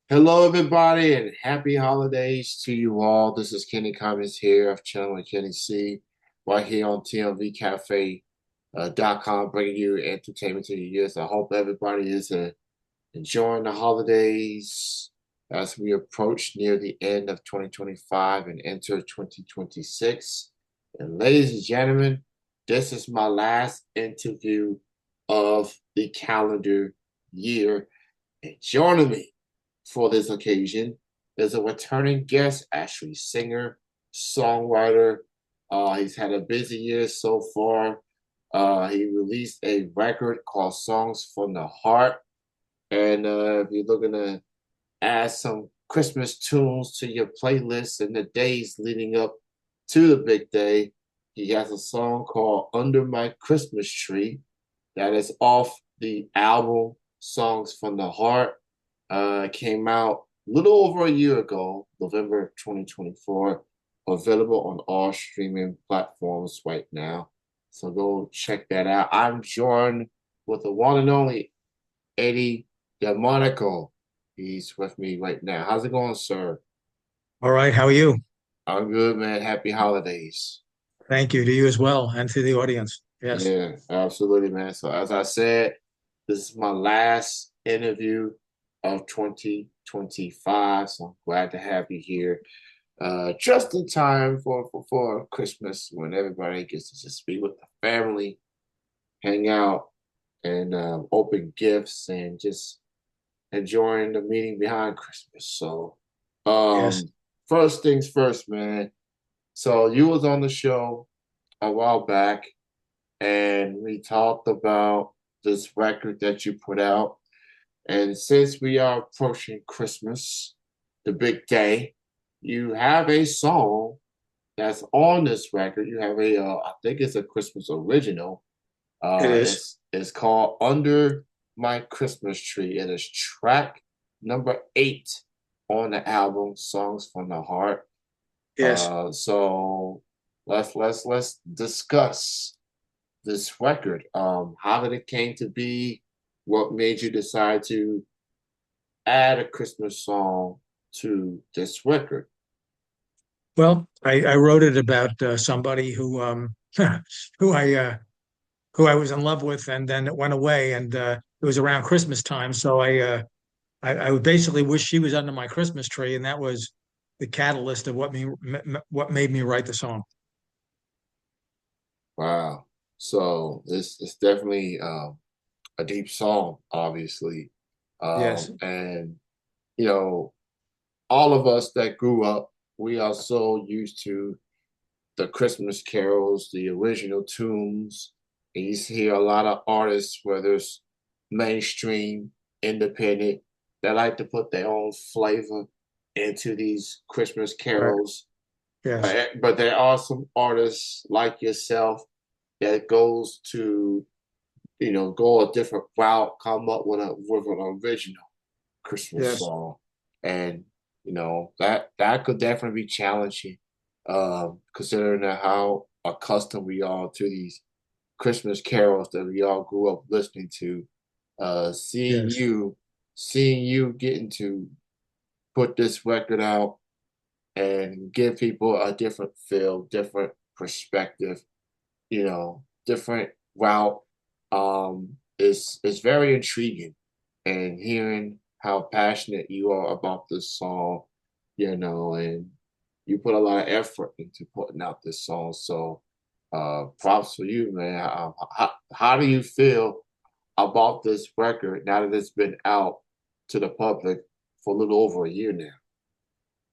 Hello, everybody, and happy holidays to you all. This is Kenny Cummins here of Channel with Kenny C, right here on TMVCafe.com, bringing you entertainment to your ears. I hope everybody is enjoying the holidays as we approach near the end of 2025 and enter 2026. And ladies and gentlemen, this is my last interview of the calendar year. And joining me for this occasion is a returning guest, actually singer, songwriter. He's had a busy year so far. He released a record called Songs from the Heart. And if you're looking to add some Christmas tunes to your playlist in the days leading up to the big day, he has a song called Under My Christmas Tree that is off the album Songs from the Heart. Came out a little over a year ago, November 2024, available on all streaming platforms right now. So go check that out. I'm joined with the one and only Eddy DelMonico. He's with me right now. How's it going, sir? All right, how are you? I'm good, man. Happy holidays. Thank you to you as well and to the audience. Yes. Yeah, absolutely, man. So as I said, this is my last interview of 2025. So I'm glad to have you here. Just in time for Christmas when everybody gets to just be with the family, hang out, and open gifts and just enjoying the meaning behind Christmas. So, Yes. first things first, man. So you was on the show a while back, and we talked about this record that you put out. And since we are approaching Christmas, the big day, you have a song that's on this record. You have I think it's a Christmas original. It is. It's called Under My Christmas Tree. It is track number 8 on the album Songs from the Heart. Yes. So let's discuss this record. How did it came to be? What made you decide to add a Christmas song to this record? Well, I wrote it about somebody who who I uh who I was in love with, and then it went away, and it was around Christmas time, so I would basically wish she was under my Christmas tree, and that was the catalyst of what made me write the song. Wow. So it's definitely a deep song, obviously. Yes. And you know, all of us that grew up, we are so used to the Christmas carols, the original tunes. And you hear a lot of artists, whether it's mainstream, independent, that like to put their own flavor into these Christmas Right. carols. Yes. But there are some artists like yourself that goes to, go a different route, come up with an original Christmas Yes. song, and that could definitely be challenging, considering how accustomed we are to these Christmas carols that we all grew up listening to. Uh, seeing Yes. you, seeing you getting to put this record out and give people a different feel, different perspective, different route, is very intriguing. And hearing how passionate you are about this song, and you put a lot of effort into putting out this song. So, props for you, man. How do you feel about this record now that it's been out to the public for a little over a year now?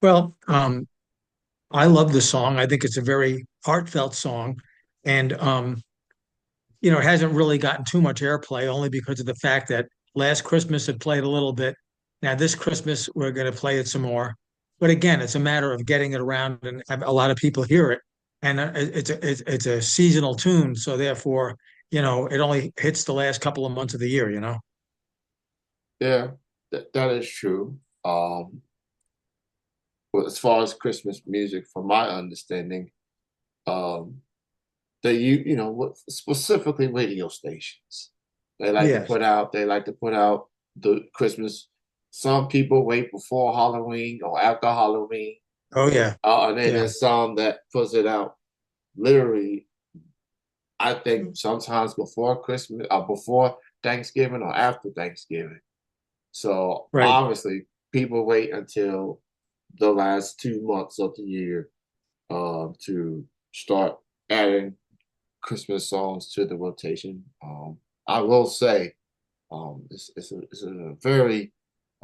Well, I love the song. I think it's a very heartfelt song. And it hasn't really gotten too much airplay only because of the fact that last Christmas it played a little bit. Now this Christmas we're going to play it some more. But again, it's a matter of getting it around and have a lot of people hear it. And it's a seasonal tune, so therefore, it only hits the last couple of months of the year. Yeah, that is true. But as far as Christmas music, from my understanding, um, specifically radio stations, they like to Yes. put out the Christmas some people wait before Halloween or after Halloween. Oh yeah, And then yeah, there's some that puts it out literally, I think sometimes before Christmas or before Thanksgiving or after Thanksgiving. So right. obviously people wait until the last 2 months of the year to start adding Christmas songs to the rotation. I will say it's a very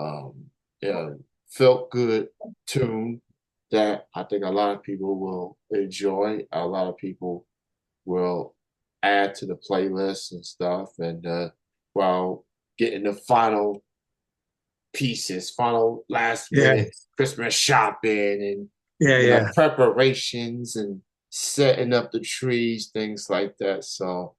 um, yeah, felt good tune that I think a lot of people will enjoy. A lot of people will add to the playlist and stuff, and while getting the final pieces, final last Yeah, minute Christmas shopping and yeah, yeah. preparations and setting up the trees, things like that. So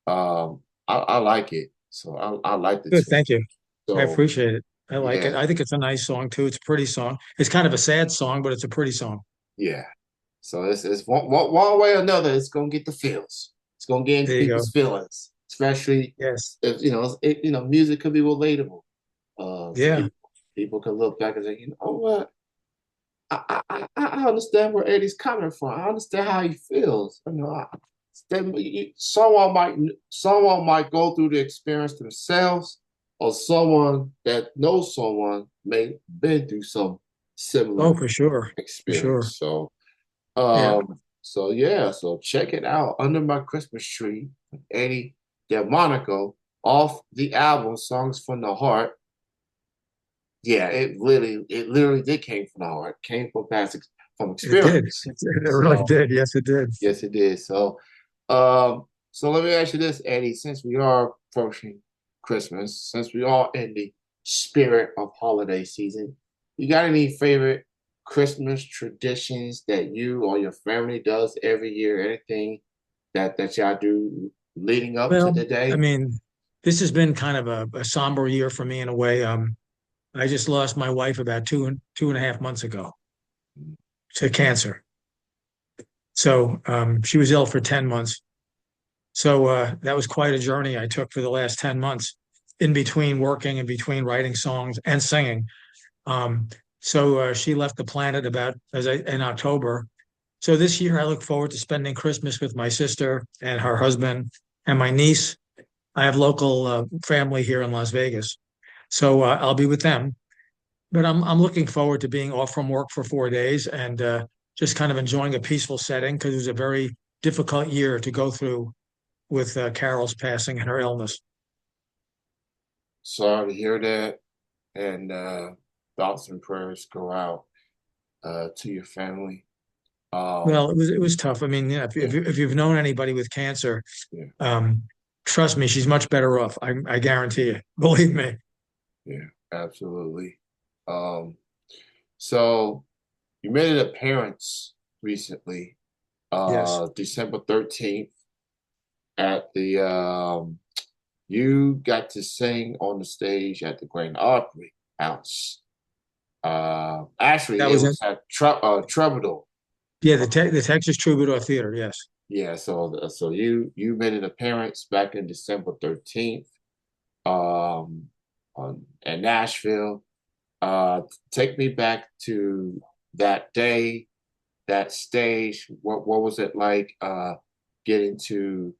I like it. So I like the Good, tune. thank you. I So appreciate it. I like it. yeah, I think it's a nice song too. It's a pretty song. It's kind of a sad song, but it's a pretty song. yeah. So it's one way or another, it's gonna get the feels. It's gonna get into There you go. people's feelings, especially Yes. if music could be relatable to Yeah. people. People can look back and say, you know what, I understand where Eddie's coming from. I understand how he feels. Someone might go through the experience themselves, or someone that knows someone may been through some Oh, similar for sure. For sure. experience. So Yeah. yeah, so check it out. Under My Christmas Tree, Eddie DelMonico, off the album Songs from the Heart. Yeah, it literally did came from the heart, came from from It did. experience. It really So did. Yes, it did. yes, it did. So let me ask you this, Eddie, since we are approaching Christmas, since we are in the spirit of holiday season, you got any favorite Christmas traditions that you or your family does every year? Anything that y'all do leading up to Well, the I day? mean, this has been kind of a somber year for me in a way. I just lost my wife about 2.5 months ago to cancer. So she was ill for 10 months. So that was quite a journey I took for the last 10 months in between working, in between writing songs and singing. Um, so she left the planet in October. So this year I look forward to spending Christmas with my sister and her husband and my niece. I have local family here in Las Vegas. So I'll be with them. But I'm looking forward to being off from work for 4 days and just kind of enjoying a peaceful setting because it was a very difficult year to go through with Carol's passing and her illness. Sorry to hear that, and thoughts and prayers go out to your family. Well, Um, it was tough. I mean, yeah, yeah, if you've known anybody with cancer, yeah, um, trust me, she's much better off. I guarantee you. Believe me. yeah, absolutely. Um, so you made an appearance recently, Yes, December 13th at the you got to sing on the stage at the Grand Opry House. Actually that it was it. was at Troubadour. Yeah, the Texas Troubadour Theater. Yes. Yeah, so you made an appearance back in December 13th in Nashville. Uh, Take me back to that day, that stage. What was it like getting to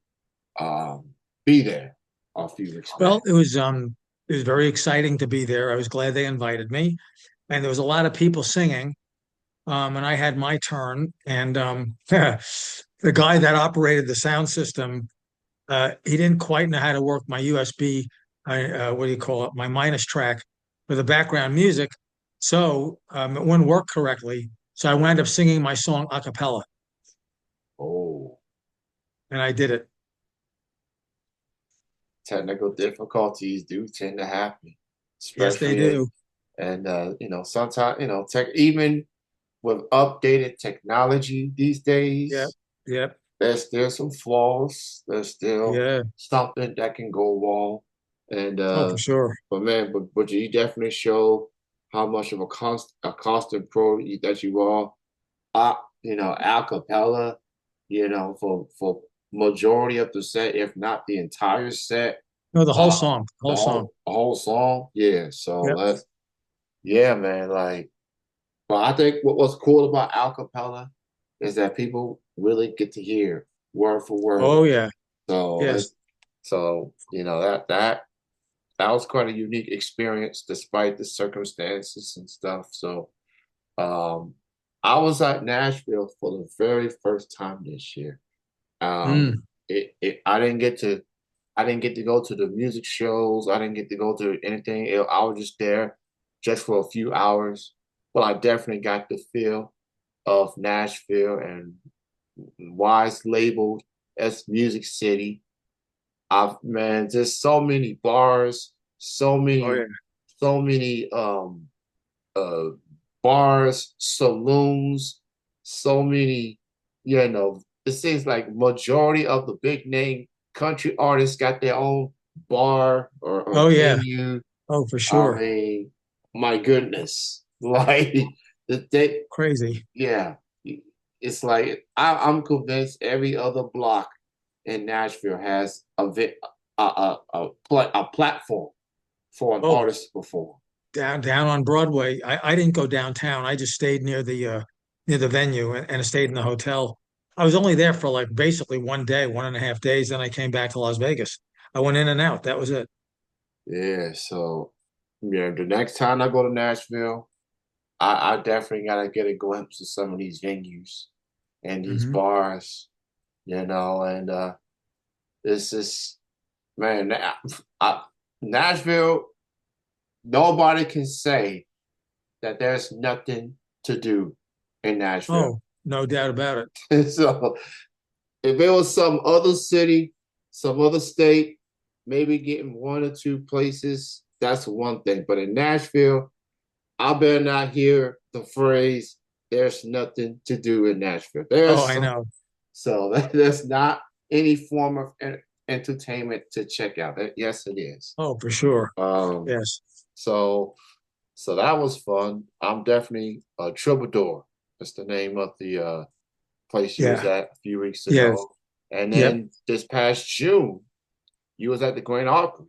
um, be there a few weeks Well, back? it was very exciting to be there. I was glad they invited me, and there was a lot of people singing. And I had my turn, and the guy that operated the sound system, he didn't quite know how to work my USB, what do you call it, my minus track for the background music. So it wouldn't work correctly. So I wound up singing my song a cappella, Oh, and I did it. technical difficulties do tend to happen, Yes, they especially do. and sometimes tech even with updated technology these Yep. days. Yep. There's still some flaws. There's still Yeah. something that can go wrong. And Oh, for sure. but man, but you definitely show how much of a constant pro that you are. A cappella, for majority of the set, if not the entire set, No, the whole uh, song, the the whole song. whole song. Yeah. So Yep. yeah, man. Like, but I think what was cool about acapella is that people really get to hear word for word. Oh yeah, So yes. that was quite a unique experience despite the circumstances and stuff. So um I was at Nashville for the very first time this year. Um Mm. I didn't get to go to the music shows. I didn't get to go to anything. I was just there just for a few hours. But I definitely got the feel of Nashville and why it's labeled as Music City. I've man, there's so many bars, Oh yeah. so many uh bars, saloons, so many, it seems like majority of the big name country artists got their own bar or Oh yeah. venue. Oh for I sure. mean, my goodness. Like they Crazy. yeah. It's like I'm convinced every other block in Nashville has a platform for an Oh, artist to perform. down on Broadway. I didn't go downtown. I just stayed near the venue and I stayed in the hotel. I was only there for like basically one day, 1.5 days. Then I came back to Las Vegas. I went in and out. That was it. Yeah, so yeah, the next time I go to Nashville, I definitely gotta get a glimpse of some of these venues and these Hmm. bars, and this is man, Nashville, nobody can say that there's nothing to do in Nashville. Oh, no doubt about it. So if it was some other city, some other state, maybe getting one or two places, that's one thing. But in Nashville, I better not hear the phrase, there's nothing to do in Nashville. Oh, There's I some, know. so there's not any form of entertainment to check out. Yes, it is. Oh, for sure. Um, Yes. so so that was fun. I'm definitely Troubadour. That's the name of the place you was Yeah. at a few weeks Yes. ago. And Yep. then this past June, you was at the Grand Opry.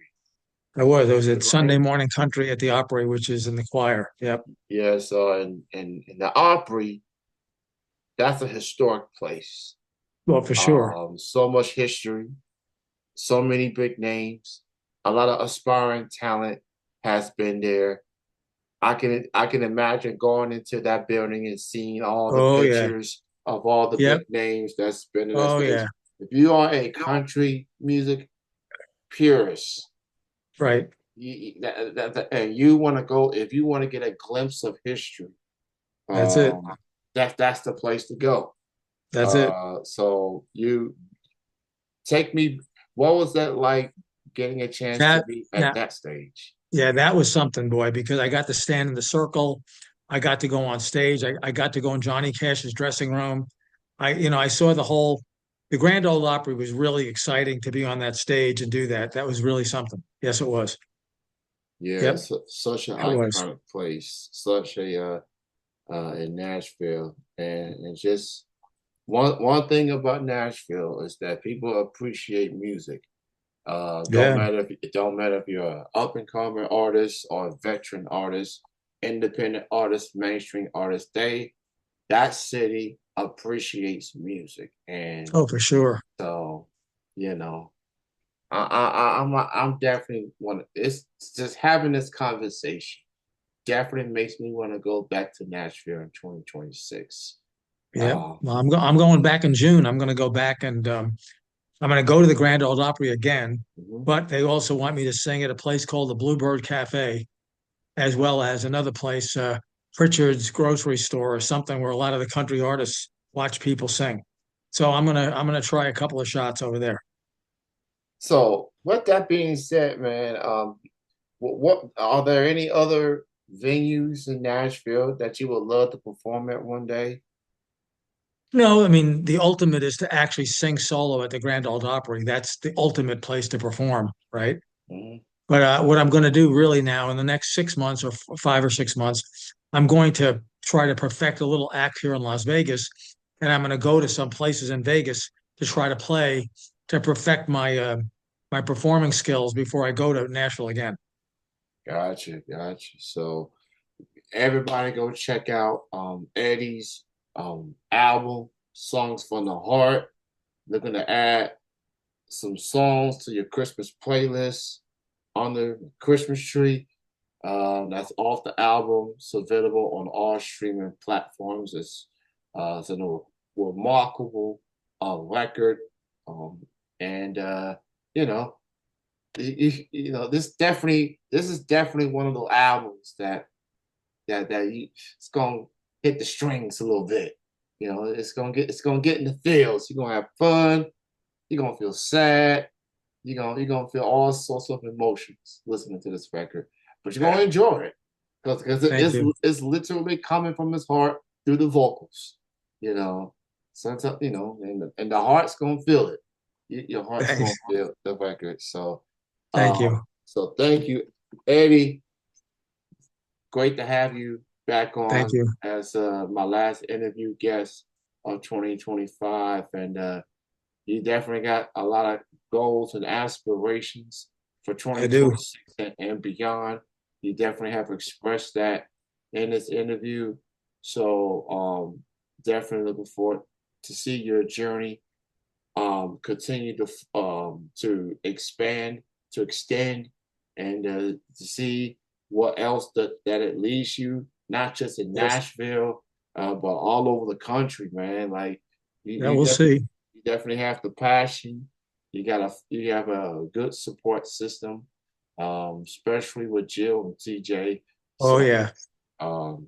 I was. I was at Right? Sunday Morning Country at the Opry, which is in the choir. Yep. Yeah, so in the Opry, that's a historic place. Well, for sure. So much history, so many big names, a lot of aspiring talent has been there. I can imagine going into that building and seeing all the Oh yeah. pictures of all the Yep. big names that's been in that Oh stage. yeah. If you are a country music purist, Right. and you want to go, if you want to get a glimpse of history, That's it. um, that's the place to go. That's it. So you take me. What was that like getting a chance to That be at that that stage? yeah, that was something, boy, because I got to stand in the circle. I got to go on stage. I got to go in Johnny Cash's dressing room. I saw the Grand Ole Opry was really exciting to be on that stage and do that. That was really something. Yes, it was. Yeah, Yep, such an it was. iconic place, such a in Nashville, and just one thing about Nashville is that people appreciate music. Yeah. It don't matter if you're an up and coming artist or a veteran artist, independent artist, mainstream artist. That city appreciates music, and Oh, for sure. so you know, I'm definitely one. It's just having this conversation definitely makes me want to go back to Nashville in 2026. Yep. Um, Well, I'm going back in June. I'm going to go back and I'm going to go to the Grand Ole Opry again. mhm. But they also want me to sing at a place called the Bluebird Cafe, as well as another place, Pritchard's Grocery Store or something where a lot of the country artists watch people sing. So I'm gonna try a couple of shots over there. So, with that being said, man, what are there any other venues in Nashville that you would love to perform at one day? No, I mean the ultimate is to actually sing solo at the Grand Ole Opry. That's the ultimate place to perform, right? Mhm. But what I'm going to do really now in the next 6 months or 5 or 6 months, I'm going to try to perfect a little act here in Las Vegas, and I'm going to go to some places in Vegas to try to play to perfect my performing skills before I go to Nashville again. Gotcha, gotcha. So, Everybody go check out Eddie's album, Songs from the Heart. Looking to add some songs to your Christmas playlist on the Christmas tree. That's off the album. It's available on all streaming platforms. It's a remarkable record, um, and you know, this is definitely one of those albums it's gonna hit the strings a little bit. It's gonna get in the feels. You're gonna have fun. You're gonna feel sad. You're gonna feel all sorts of emotions listening to this record, but you're gonna enjoy it because Thank you. it's literally coming from his heart through the vocals. You know, sometimes and the heart's gonna feel it. Your heart's gonna Thanks. feel the record. Thank Um, you. so thank you, Eddie. Great to have you back Thank on you. as my last interview guest of 2025, and you definitely got a lot of goals and aspirations for I do. 2026 and beyond. You definitely have expressed that in this interview. So definitely looking forward to see your journey continue to expand, to extend, and to see what else that it leads you, not just in Yes. Nashville, but all over the country, man. Like Yeah, you we'll definitely see. you definitely have the passion. You have a good support system, especially with Jill and TJ. Oh So yeah.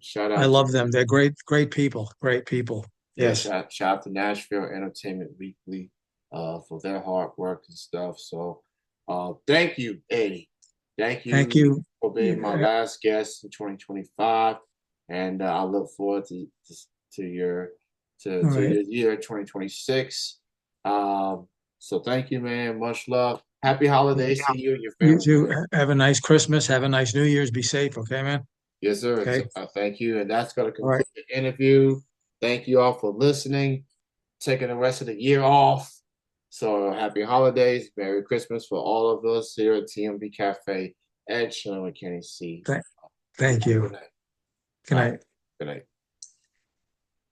shout I out to love them. They're great, great people. Great people. yeah, Yes. shout out to Nashville Entertainment Weekly for their hard work and stuff. So thank you, Eddie. Thank Thank you you. for being my Yeah. last guest in 2025. And I look forward to your All to right. your year 2026. Um, so thank you, man. Much love. Happy holidays to you and your You family, too. man. Have a nice Christmas. Have a nice New Year's. Be safe. Okay, man. Yes, sir. Okay. Thank you. And that's going to All right. conclude the interview. Thank you all for listening, taking the rest of the year off. So happy holidays, Merry Christmas for all of us here at TMB Cafe at Sherman Kenny C. Th Thank Good you. night. Good All right. night. Good night.